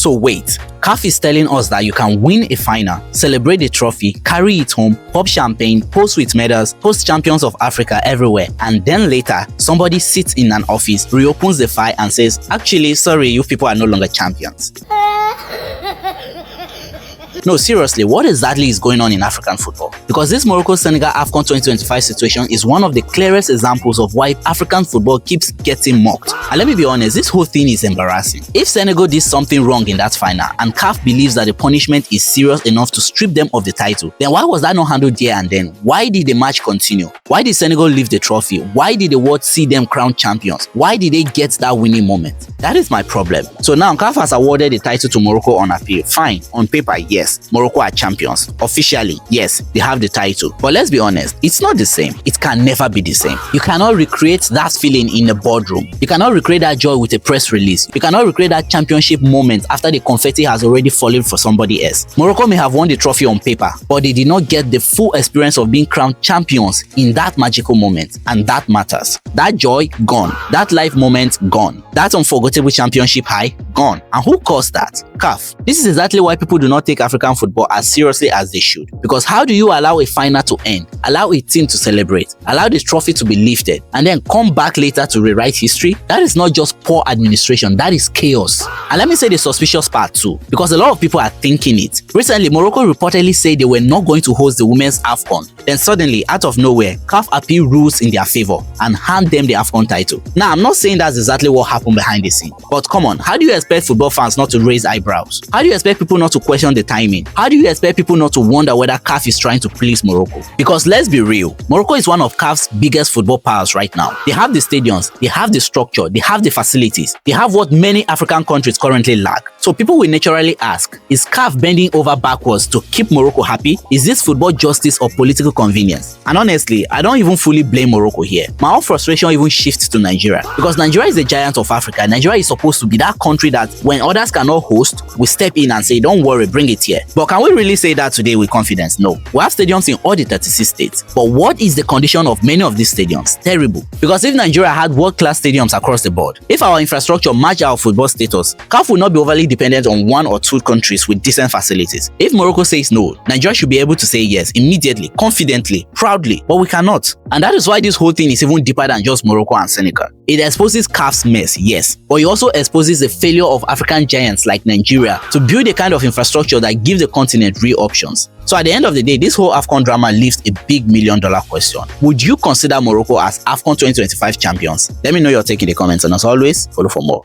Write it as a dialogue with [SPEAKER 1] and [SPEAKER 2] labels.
[SPEAKER 1] So wait, CAF is telling us that you can win a final, celebrate the trophy, carry it home, pop champagne, post with medals, post champions of Africa everywhere, and then later somebody sits in an office, reopens the file and says, actually, sorry, you people are no longer champions. No, seriously, what exactly is going on in African football? Because this Morocco-Senegal AFCON 2025 situation is one of the clearest examples of why African football keeps getting mocked. And let me be honest, this whole thing is embarrassing. If Senegal did something wrong in that final and CAF believes that the punishment is serious enough to strip them of the title, then why was that not handled there and then? Why did the match continue? Why did Senegal leave the trophy? Why did the world see them crowned champions? Why did they get that winning moment? That is my problem. So now CAF has awarded the title to Morocco on appeal. Fine, on paper, yes. Morocco are champions. Officially, yes, they have the title. But let's be honest, it's not the same. It can never be the same. You cannot recreate that feeling in a boardroom. You cannot recreate that joy with a press release. You cannot recreate that championship moment after the confetti has already fallen for somebody else. Morocco may have won the trophy on paper, but they did not get the full experience of being crowned champions in that magical moment, and that matters. That joy, gone. That life moment, gone. That unforgettable championship high, gone. And who caused that? CAF. This is exactly why people do not take African football as seriously as they should. Because how do you allow a final to end, allow a team to celebrate, allow the trophy to be lifted, and then come back later to rewrite history? That is not just poor administration, that is chaos. And let me say the suspicious part too, because a lot of people are thinking it. Recently, Morocco reportedly said they were not going to host the Women's AFCON. Then suddenly, out of nowhere, CAF appeal rules in their favor and hand them the AFCON title. Now, I'm not saying that's exactly what happened behind the scene, but come on, how do you expect football fans not to raise eyebrows? How do you expect people not to question the timing? How do you expect people not to wonder whether CAF is trying to please Morocco? Because let's be real, Morocco is one of CAF's biggest football powers right now. They have the stadiums, they have the structure, they have the facilities, they have what many African countries currently lack. So people will naturally ask, is CAF bending over backwards to keep Morocco happy? Is this football justice or political convenience? And honestly, I don't even fully blame Morocco here. My own frustration even shifts to Nigeria, because Nigeria is the giant of Africa. Nigeria is supposed to be that country that when others cannot host, we step in and say, don't worry, bring it here. But can we really say that today with confidence? No. We have stadiums in all the 36 states. But what is the condition of many of these stadiums? Terrible. Because if Nigeria had world-class stadiums across the board, if our infrastructure matched our football status, CAF would not be overly dependent on one or two countries with decent facilities. If Morocco says no, Nigeria should be able to say yes immediately, confidently, proudly. But we cannot. And that is why this whole thing is even deeper than just Morocco and Senegal. It exposes CAF's mess, yes, but it also exposes the failure of African giants like Nigeria to build a kind of infrastructure that gives the continent real options. So at the end of the day, this whole AFCON drama leaves a big $1 million question. Would you consider Morocco as AFCON 2025 champions? Let me know your take in the comments, and as always, follow for more.